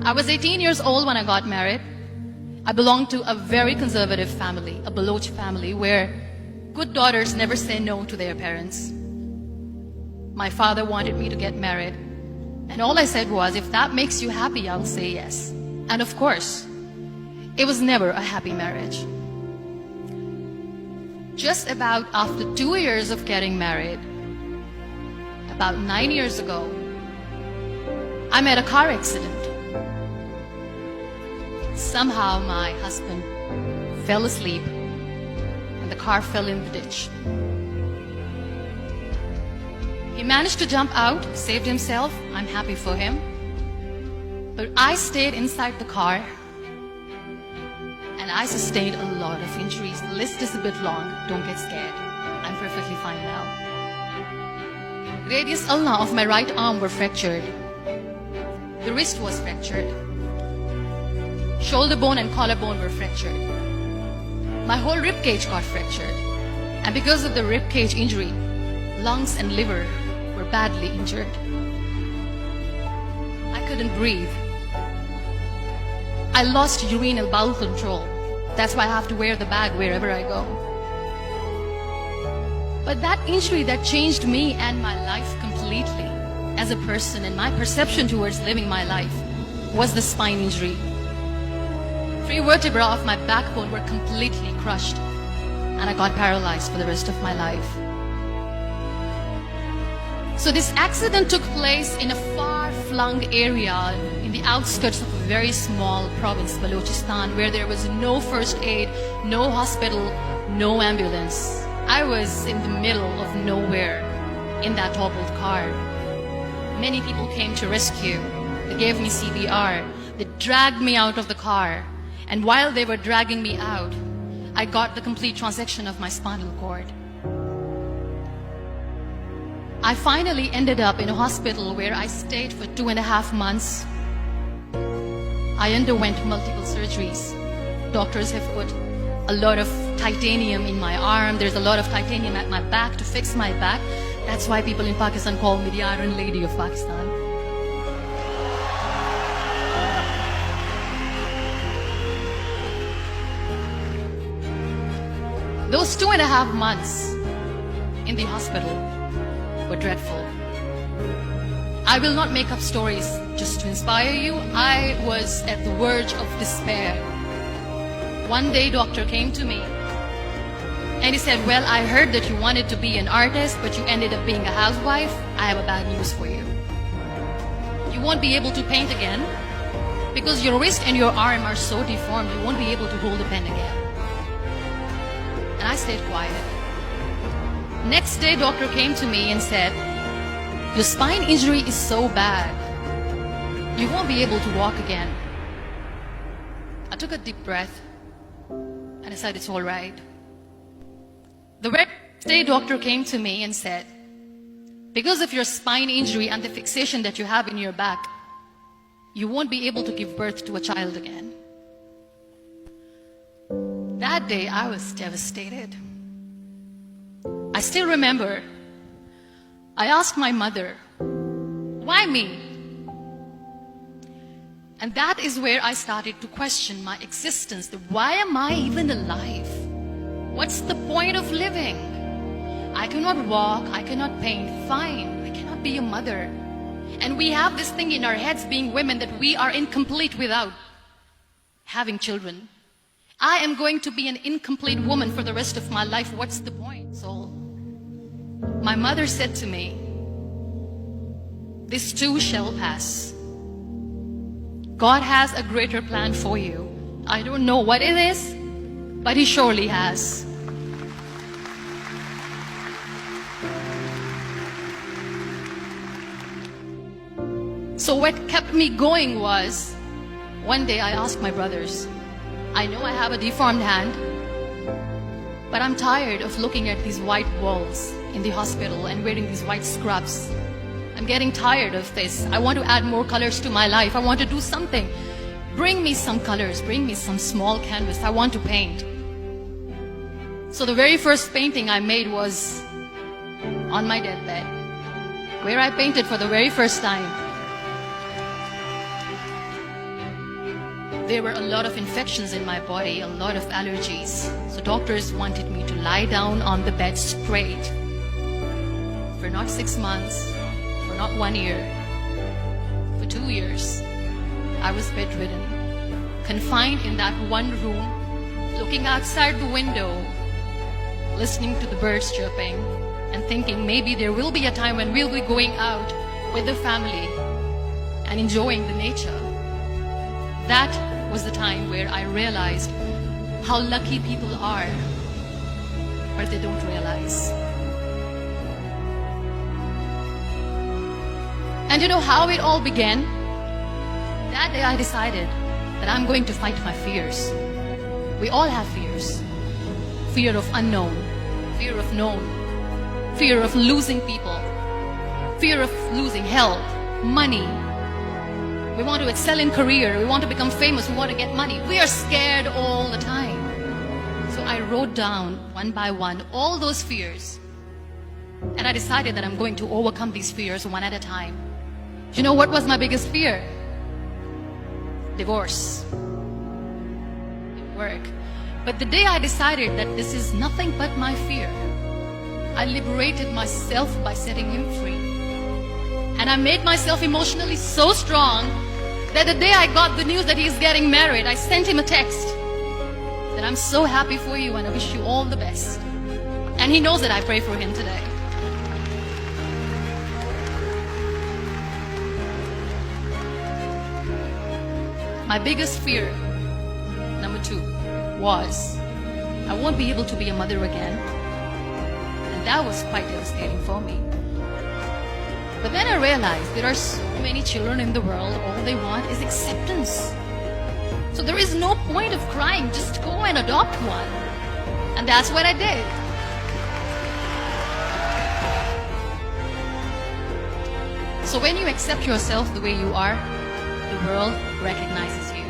I was 18 years old when I got married. I belonged to a very conservative family, a Baloch family, where good daughters never say no to their parents. My father wanted me to get married, and all I said was, if that makes you happy, I'll say yes. And of course, it was never a happy marriage. Just about after 2 years of getting married, about 9 years ago, I met a car accident. Somehow my husband fell asleep and the car fell in the ditch. He managed to jump out, saved himself. I'm happy for him. But I stayed inside the car and I sustained a lot of injuries. The list is a bit long. Don't get scared. I'm perfectly fine now. Radius ulna of my right arm were fractured. The wrist was fractured. Shoulder bone and collarbone were fractured. My whole rib cage got fractured. And because of the rib cage injury, lungs and liver were badly injured. I couldn't breathe. I lost urinary bowel control. That's why I have to wear the bag wherever I go. But that injury that changed me and my life completely as a person and my perception towards living my life was the spine injury. 3 vertebrae of my backbone were completely crushed and I got paralyzed for the rest of my life. So this accident took place in a far-flung area in the outskirts of a very small province, Balochistan, where there was no first aid, no hospital, no ambulance. I was in the middle of nowhere in that toppled car. Many people came to rescue. They gave me CPR. They dragged me out of the car. And while they were dragging me out, I got the complete transection of my spinal cord. I finally ended up in a hospital where I stayed for 2.5 months. I underwent multiple surgeries. Doctors have put a lot of titanium in my arm. There's a lot of titanium at my back to fix my back. That's why people in Pakistan call me the Iron Lady of Pakistan. Those 2.5 months in the hospital were dreadful. I will not make up stories just to inspire you. I was at the verge of despair. One day, doctor came to me and he said, well, I heard that you wanted to be an artist, but you ended up being a housewife. I have a bad news for you. You won't be able to paint again because your wrist and your arm are so deformed, you won't be able to hold a pen again. And I stayed quiet. Next day, doctor came to me and said, your spine injury is so bad, you won't be able to walk again. I took a deep breath and I said, it's all right. The next day, doctor came to me and said, because of your spine injury and the fixation that you have in your back, you won't be able to give birth to a child again. That day, I was devastated. I still remember, I asked my mother, why me? And that is where I started to question my existence. Why am I even alive? What's the point of living? I cannot walk, I cannot paint, fine. I cannot be a mother. And we have this thing in our heads, being women, that we are incomplete without having children. I am going to be an incomplete woman for the rest of my life. What's the point? So my mother said to me, this too shall pass. God has a greater plan for you. I don't know what it is, but He surely has. So what kept me going was, one day I asked my brothers, I know I have a deformed hand, but I'm tired of looking at these white walls in the hospital and wearing these white scrubs. I'm getting tired of this. I want to add more colors to my life. I want to do something. Bring me some colors. Bring me some small canvas. I want to paint. So the very first painting I made was on my deathbed, where I painted for the very first time. There were a lot of infections in my body, a lot of allergies. So doctors wanted me to lie down on the bed straight for not 6 months, for not 1 year, for 2 years. I was bedridden, confined in that one room, looking outside the window, listening to the birds chirping, and thinking maybe there will be a time when we'll be going out with the family and enjoying the nature. That was the time where I realized how lucky people are, but they don't realize. And you know how it all began? That day I decided that I'm going to fight my fears. We all have fears. Fear of unknown, fear of known, fear of losing people, fear of losing health, money. We want to excel in career, we want to become famous, we want to get money. We are scared all the time. So I wrote down one by one all those fears. And I decided that I'm going to overcome these fears one at a time. You know what was my biggest fear? Divorce. Didn't work. But the day I decided that this is nothing but my fear, I liberated myself by setting him free. And I made myself emotionally so strong that the day I got the news that he's getting married, I sent him a text that I'm so happy for you and I wish you all the best. And he knows that I pray for him today. My biggest fear, number 2, was I won't be able to be a mother again. And that was quite devastating for me. But then I realized there are so many children in the world, all they want is acceptance. So there is no point of crying, just go and adopt one. And that's what I did. So when you accept yourself the way you are, the world recognizes you.